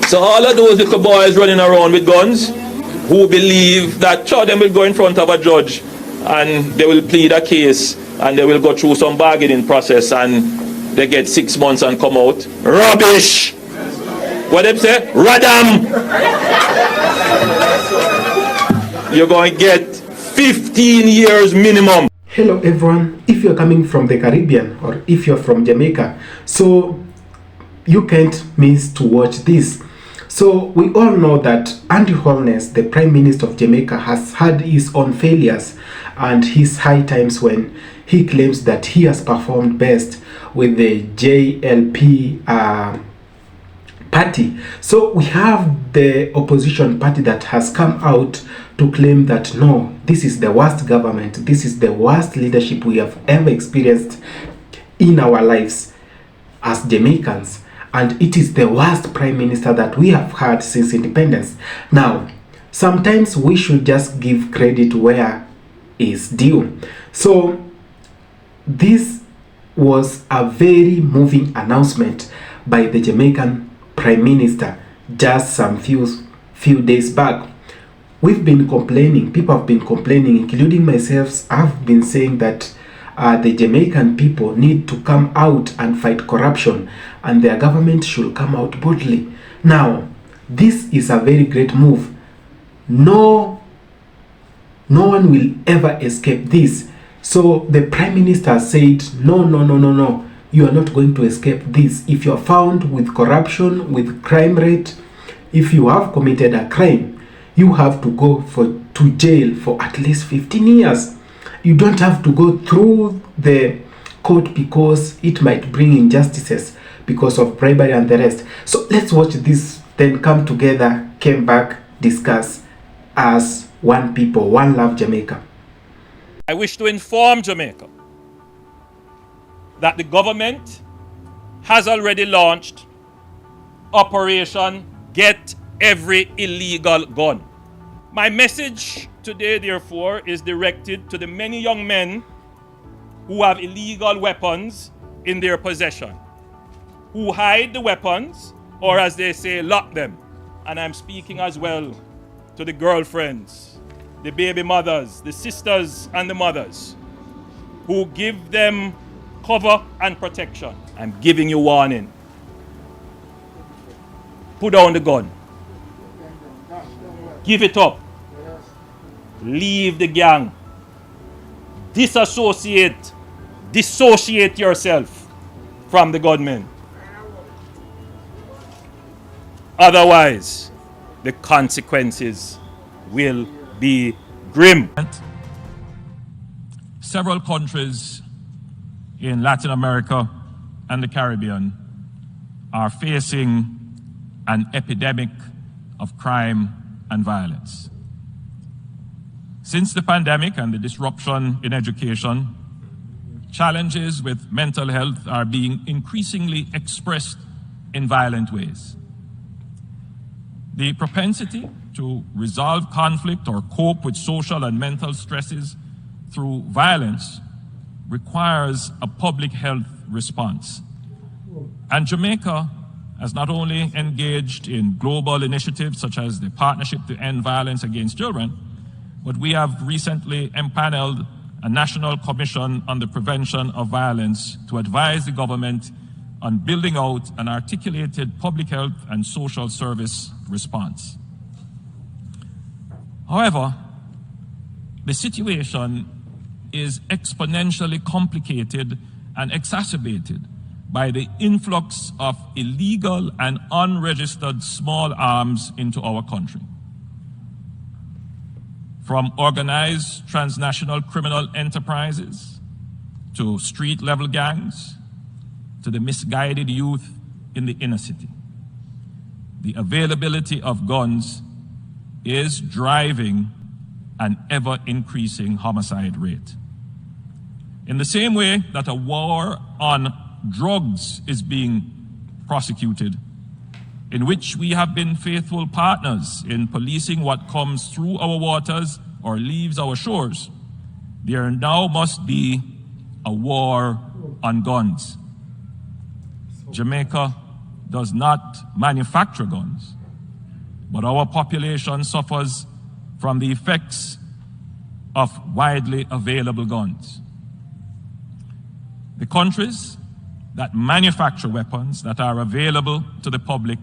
So all of those little boys running around with guns who believe that sure, them will go in front of a judge and they will plead a case and they will go through some bargaining process and they get 6 months and come out. Rubbish! What them say? Radam! You're going to get 15 years minimum. Hello everyone, if you're coming from the Caribbean or if you're from Jamaica, so you can't miss to watch this. So we all know that Andy Holness, the Prime Minister of Jamaica, has had his own failures and his high times when he claims that he has performed best with the JLP party. So we have the opposition party that has come out to claim that no, this is the worst government, this is the worst leadership we have ever experienced in our lives as Jamaicans, and it is the worst prime minister that we have had since independence. Now, sometimes we should just give credit where is due. So this was a very moving announcement by the Jamaican Prime Minister just some few days back. We've been complaining, people have been complaining, including myself. I've been saying that the Jamaican people need to come out and fight corruption and their government should come out boldly. Now, this is a very great move. No one will ever escape this. So the Prime Minister said, no, you are not going to escape this. If you are found with corruption, with crime rate, if you have committed a crime, you have to go to jail for at least 15 years. You don't have to go through the court because it might bring injustices because of bribery and the rest. So let's watch this, then come together, came back, discuss as one people, one love Jamaica. I wish to inform Jamaica that the government has already launched Operation Get Every Illegal Gun. My message today, therefore, is directed to the many young men who have illegal weapons in their possession, who hide the weapons, or as they say, lock them. And I'm speaking as well to the girlfriends, the baby mothers, the sisters and the mothers who give them cover and protection. I'm giving you warning. Put down the gun. Give it up. Leave the gang. Dissociate yourself from the gunmen. Otherwise, the consequences will be grim. Several countries in Latin America and the Caribbean are facing an epidemic of crime and violence. Since the pandemic and the disruption in education, challenges with mental health are being increasingly expressed in violent ways. The propensity to resolve conflict or cope with social and mental stresses through violence requires a public health response. And Jamaica has not only engaged in global initiatives such as the Partnership to End Violence Against Children, but we have recently empaneled a National Commission on the Prevention of Violence to advise the government on building out an articulated public health and social service response. However, the situation is exponentially complicated and exacerbated by the influx of illegal and unregistered small arms into our country. From organized transnational criminal enterprises to street-level gangs to the misguided youth in the inner city, the availability of guns is driving an ever-increasing homicide rate. In the same way that a war on drugs is being prosecuted, in which we have been faithful partners in policing what comes through our waters or leaves our shores, there now must be a war on guns. Jamaica does not manufacture guns, but our population suffers from the effects of widely available guns. The countries that manufacture weapons that are available to the public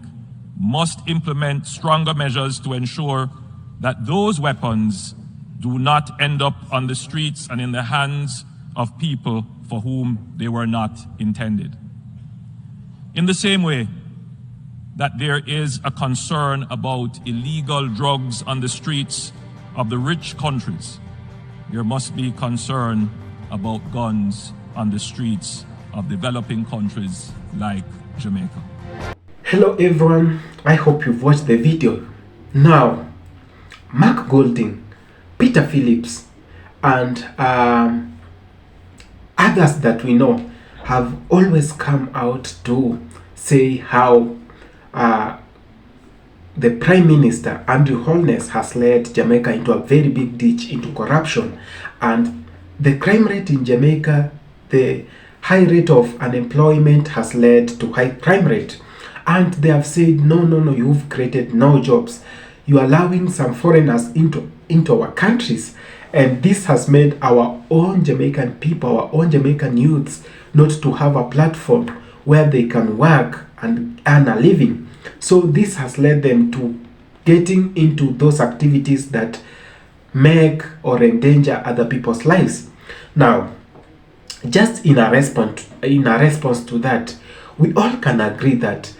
must implement stronger measures to ensure that those weapons do not end up on the streets and in the hands of people for whom they were not intended. In the same way that there is a concern about illegal drugs on the streets of the rich countries, there must be concern about guns on the streets of developing countries like Jamaica. Hello everyone, I hope you've watched the video. Now, Mark Golding, Peter Phillips, and others that we know have always come out to say how the Prime Minister, Andrew Holness, has led Jamaica into a very big ditch into corruption, and the crime rate in Jamaica, the high rate of unemployment has led to high crime rate. And they have said, no, you've created no jobs. You're allowing some foreigners into our countries. And this has made our own Jamaican people, our own Jamaican youths, not to have a platform where they can work and earn a living. So this has led them to getting into those activities that make or endanger other people's lives. Now, just in a response to that, we all can agree that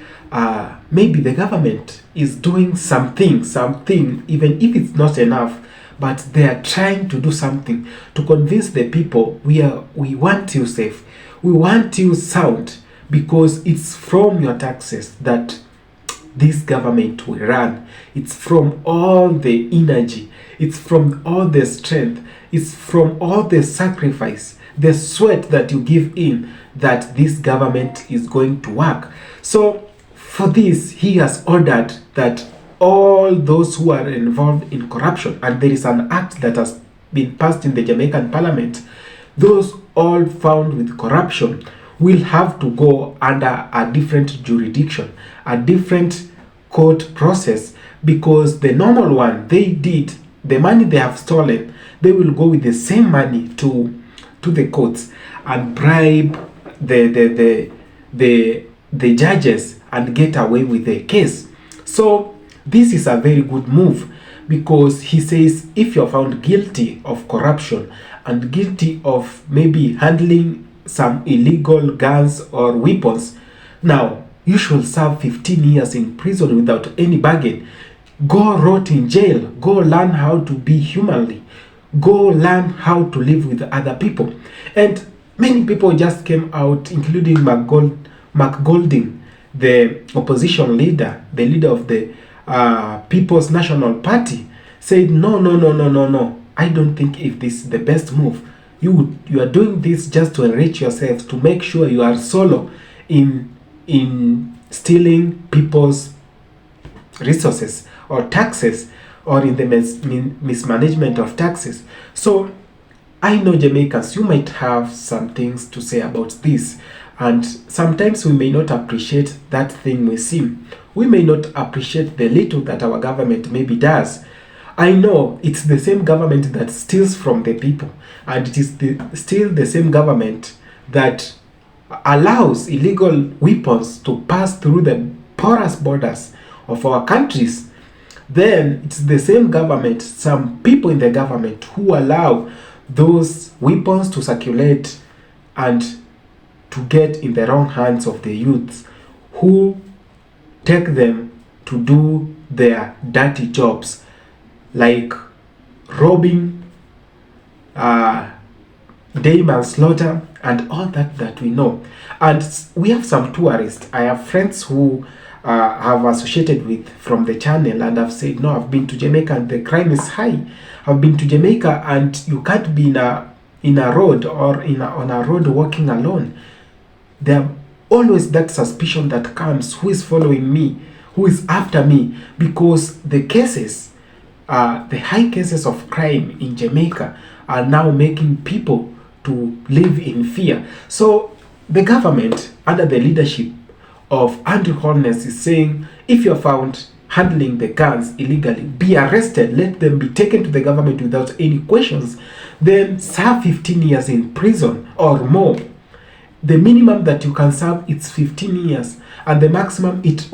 maybe the government is doing something, even if it's not enough, but they are trying to do something to convince the people we want you safe, we want you sound, because it's from your taxes that this government will run. It's from all the energy, it's from all the strength, it's from all the sacrifice, the sweat that you give in, that this government is going to work. So for this, he has ordered that all those who are involved in corruption, and there is an act that has been passed in the Jamaican Parliament, those all found with corruption will have to go under a different jurisdiction, a different court process, because the normal one they did, the money they have stolen, they will go with the same money to the courts and bribe the judges and get away with the case. So this is a very good move, because he says if you're found guilty of corruption and guilty of maybe handling some illegal guns or weapons, now you should serve 15 years in prison without any bargain. Go rot in jail. Go learn how to be humanly. Go learn how to live with other people. And many people just came out, including Mark Golding, the opposition leader, the leader of the People's National Party, said no. I don't think if this is the best move. You are doing this just to enrich yourself, to make sure you are solo in stealing people's resources or taxes, or in the mismanagement of taxes. So I know Jamaicans, you might have some things to say about this, and sometimes we may not appreciate that thing we see. We may not appreciate the little that our government maybe does. I know it's the same government that steals from the people, and it is still the same government that allows illegal weapons to pass through the porous borders of our countries. Then it's the same government, some people in the government, who allow those weapons to circulate and to get in the wrong hands of the youths, who take them to do their dirty jobs like robbing, day manslaughter, and all that we know. And we have some tourists. I have friends who have associated with from the channel, and have said, no, I've been to Jamaica and the crime is high. I've been to Jamaica and you can't be in a road or on a road walking alone. There always that suspicion that comes, who is following me, who is after me, because the cases, the high cases of crime in Jamaica are now making people to live in fear. So the government, under the leadership of Andrew Holness is saying, if you're found handling the guns illegally, be arrested, let them be taken to the government without any questions, then serve 15 years in prison or more. The minimum that you can serve is 15 years, and the maximum it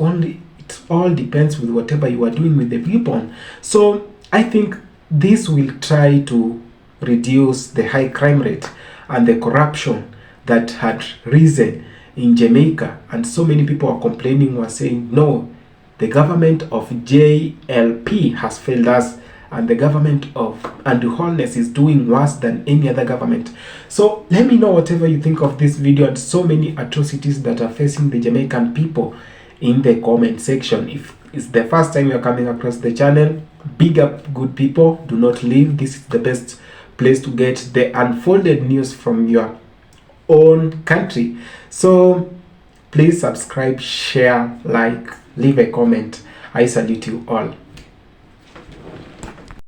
all depends with whatever you are doing with the weapon. So I think this will try to reduce the high crime rate and the corruption that had risen in Jamaica, and so many people are complaining, were saying, no, the government of JLP has failed us, and the government of Andrew Holness is doing worse than any other government. So let me know whatever you think of this video and so many atrocities that are facing the Jamaican people in the comment section. If it's the first time you're coming across the channel, big up, good people, do not leave. This is the best place to get the unfolded news from your own country. So please subscribe, share, like, leave a comment. I salute you all.